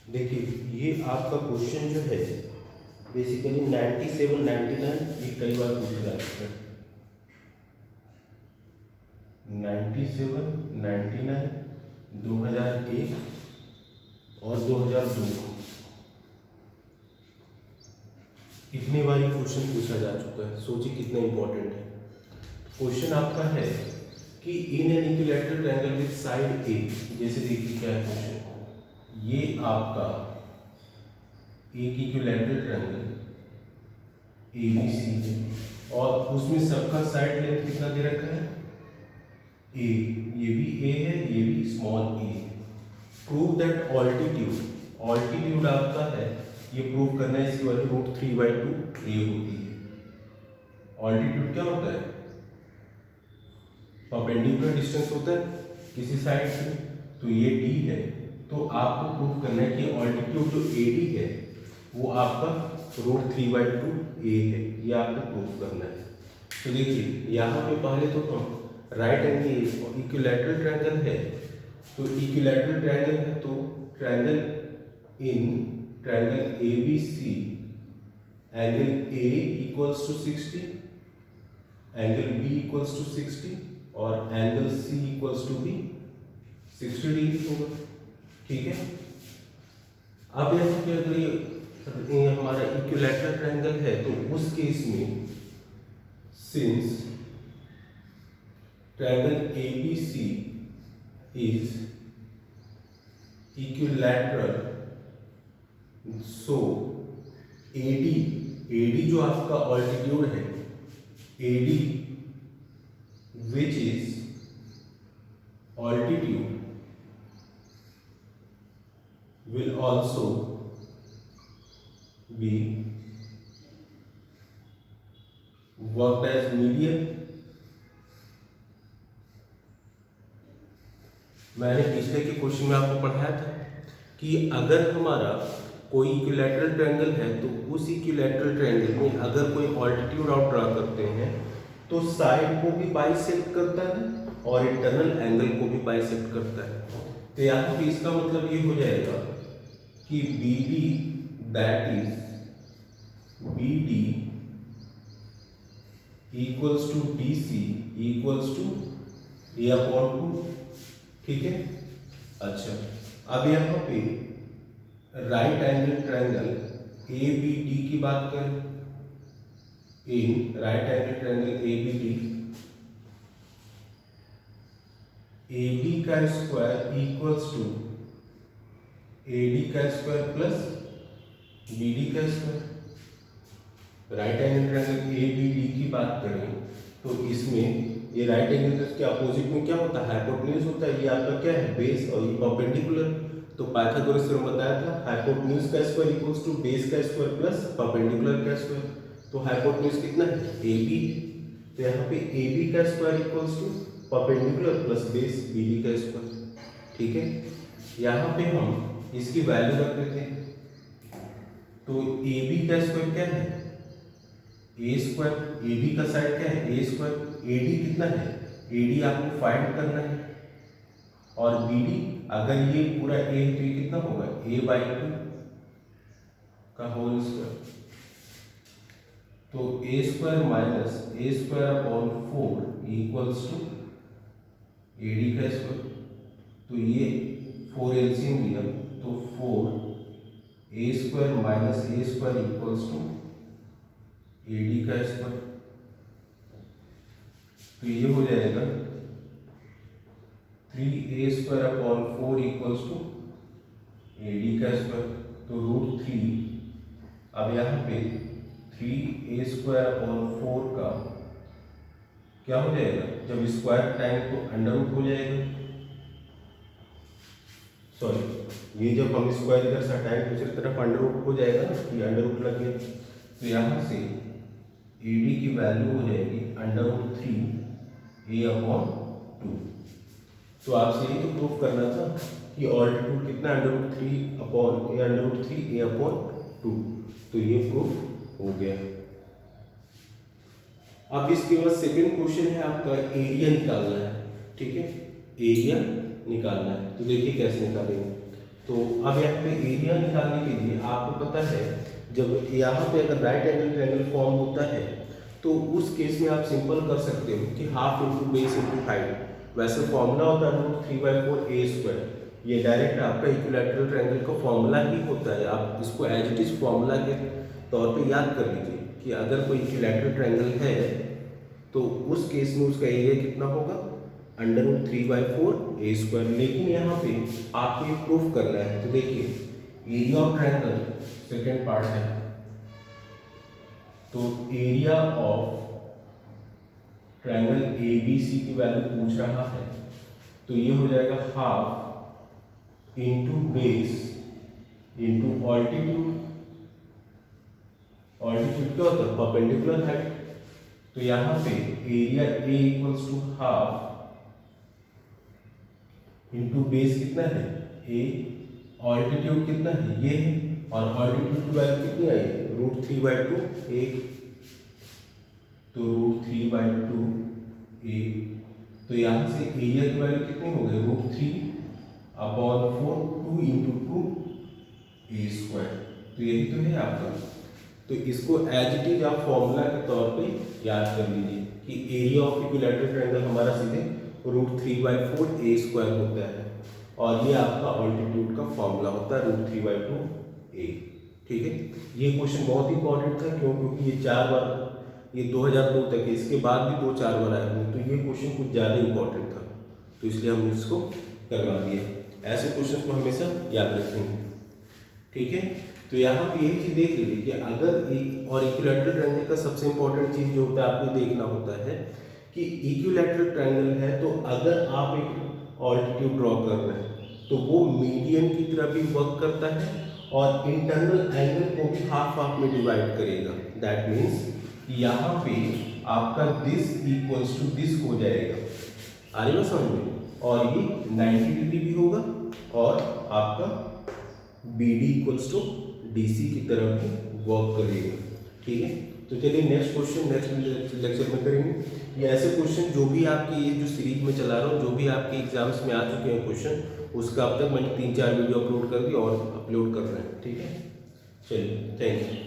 देखिए ये आपका क्वेश्चन जो है बेसिकली 97 99 ये कई बार पूछा जा चुका है। 97 99 2001 और 2002 इतनी बार ये क्वेश्चन पूछा जा चुका है। सोचिए कितना इंपॉर्टेंट है। क्वेश्चन आपका है कि in an equilateral triangle with side a, जैसे देखिए क्या है क्वेश्चन, ये आपका एक इक्विलैटरल ट्रायंगल ABC है और उसमें सबका साइड लेंथ कितना दे रखा है A, ये भी A है, ये भी small a। Prove that altitude आपका है, ये प्रूव करना है, इसकी वैल्यू √3/2 a होती है। ऑल्टीट्यूड क्या होता है? परपेंडिकुलर डिस्टेंस होता है किसी साइड से, तो ये d है, तो आपको प्रूव करना है कि ऑल्टीट्यूड जो AD है वो आपका √3/2 a है, ये आपको प्रूव करना है। तो देखिए यहाँ पे पहले तो हम राइट एंगल और इक्विलैटरल ट्रायंगल है, तो इक्विलैटरल ट्रायंगल है तो triangle ABC angle A equals to 60, angle B equals to 60 और एंगल C इक्वल्स टू भी 60 डिग्री होगा। ठीक है। अब यहाँ पे अगर ये हमारा इक्विलैटरल ट्रायंगल है तो उस केस में since triangle ABC is equilateral, so AD जो आपका ऑल्टीट्यूड है, AD which is altitude will also be worked as median। मैंने पिछले के क्वेश्चन में आपको पढ़ाया था कि अगर हमारा कोई इक्विलैटरल ट्रायंगल है तो उस इक्विलैटरल ट्रायंगल में अगर कोई ऑल्टीट्यूड आप ड्रा करते हैं तो साइड को भी बाइसेक्ट करता है और इंटरनल एंगल को भी बाइसेक्ट करता है। तो यहाँ पे इसका मतलब ये हो जाएगा कि BD that is BD equals to DC equals to A/2। ठीक है। अच्छा, अब यहाँ पे राइट एंगल ट्रायंगल ABD की बात करें, in right angle triangle ABD, AB का स्क्वायर इक्वल्स टू AD का स्क्वायर प्लस BD का square. Right angle triangle ABD की बात करें तो इसमें ये राइट एंगल के अपोजिट में क्या होता है? हाइपोटेन्यूज होता है। ये आपका क्या है? बेस, और ये परपेंडिकुलर। तो पाइथागोरस थ्योरम बताया था, हाइपोटेन्यूज का स्क्वायर इक्वल्स टू बेस का स्क्वायर प्लस परपेंडिकुलर का स्क्वायर। तो हाइपोटेन्यूज कितना है? AB। तो यहाँ पे AB का square equals to perpendicular plus base BD का स्क्वायर। ठीक है। यहाँ पे हम इसकी वैल्यू रख देते हैं, तो AB का स्क्वायर क्या है? A square. AB का साइड क्या है? A square. AD कितना है? AD आपको फाइंड करना है, और BD अगर ये पूरा A है तो ये कितना होगा? A/2 का होल स्क्वायर। तो A square minus A²/4 equals to AD का स्क्वायर। तो ये 4 एलसीएम लिया तो 4A² minus A² equals to AD का स्क्वायर। तो ये हो जाएगा 3A² इक्वल्स टू AD का स्क्वायर। तो √3, अब यहाँ पे 3A² का क्या हो जाएगा? जब स्क्वायर टाइम तो अंडर रूट हो जाएगा। सॉरी, ये जब हम स्क्वायर इधर से हटाएंगे दूसरी तरफ अंडर रूट हो जाएगा ना, कि अंडर रूट लग गया। तो यहाँ से AD की वैल्यू हो जाएगी √3A/2। तो आपसे ये तो प्रूफ करना था कि ऑल्टीट्यूड कितना? √3A/2। तो ये प्रूफ हो गया। अब इसके बाद सेकंड क्वेश्चन है आपका एरिया निकालना है। ठीक है, एरिया निकालना है। तो देखिए कैसे निकालेंगे। तो अब यहाँ पे एरिया निकालने के लिए आपको पता है, जब यहाँ पे अगर राइट एंगल ट्रायंगल फॉर्म होता है तो उस केस में आप सिंपल कर सकते हो कि half into base into height. वैसे फॉर्मूला होता है √3/4 a²। ये डायरेक्ट आपका इक्विलैटरल ट्रायंगल का फॉर्मूला ही होता है। आप इसको एज इट इज फॉर्मूला के तौर पे याद कर लीजिए कि अगर कोई इक्विलैटरल ट्रायंगल है तो उस केस में उसका एरिया कितना होगा, √3/4 a²। लेकिन यहाँ पे आपको ये प्रूफ करना है, तो देखिए area of triangle second part है, तो एरिया ऑफ ट्रायंगल ABC की वैल्यू पूछ रहा है, तो ये हो जाएगा half into base into altitude. Altitude क्या होता है, परपेंडिकुलर हाइट। तो यहाँ पे area A equals to half into base कितना है A, ऑल्टीट्यूड कितना है ये है, और ऑल्टीट्यूड की वैल्यू कितनी आई, √3/2 a। तो √3/2 a, तो यहाँ से एरिया की वैल्यू कितनी हो गई, √3/4 2 इंटू 2 a²। तो यही तो है आपका। तो इसको एज इट इज आप फॉर्मूला के तौर पे याद कर लीजिए कि एरिया ऑफ इक्विलैटरल ट्रायंगल हमारा सीधे √3/4 a² होता है, और ये आपका ऑल्टीट्यूड का फॉर्मूला होता है √3/2 a। ठीक है, ये क्वेश्चन बहुत ही इंपॉर्टेंट था, क्योंकि ये 4 बार, ये 2002 तक है, इसके बाद भी 2-4 बार आए हैं, तो ये क्वेश्चन कुछ ज़्यादा इंपॉर्टेंट था, तो इसलिए हमने इसको करवा दिया। ऐसे क्वेश्चन को हमेशा याद रखेंगे। ठीक है, तो यहाँ पे यही चीज़ देख लीजिए कि अगर और इक्विलैटरल ट्रायंगल का सबसे इंपॉर्टेंट चीज़ जो होता है आपको देखना होता है कि इक्विलैटरल ट्रायंगल है, तो अगर आप एक ऑल्टीट्यूड ड्रॉ कर रहे हैं तो वो मीडियन की तरह भी वर्क करता है और इंटरनल एंगल को भी हाफ हाफ में डिवाइड करेगा। दैट मीन्स यहाँ पे आपका दिस इक्वल्स टू दिस हो जाएगा, आ रही है समझ में, और ये 90 डिग्री भी होगा, और आपका BD इक्वल्स टू DC की तरह भी वर्क करेगा। ठीक है, तो चलिए नेक्स्ट क्वेश्चन नेक्स्ट लेक्चर में करेंगे। ये ऐसे क्वेश्चन जो भी आपके ये जो सीरीज में चला रहा हूँ, जो भी आपके एग्जाम्स में आ चुके हैं क्वेश्चन, उसका अब तक मैंने 3-4 वीडियो अपलोड कर दी और अपलोड कर रहे हैं। ठीक है, चलिए थैंक यू।